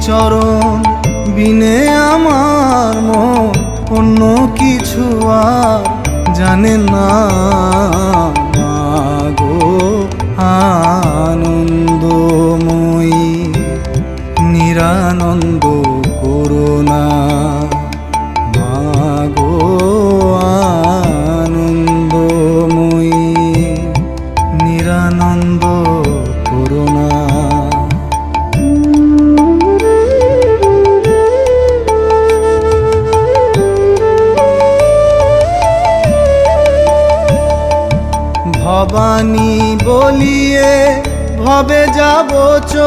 চরণ বিনে আমার মন অন্য কিছু আর জানে না। মাগো আনন্দময়ী নিরানন্দ করুণা, মাগো আনন্দময়ী নিরানন্দ করুণা। ভবানী বলিয়ে ভবে যাব চলে,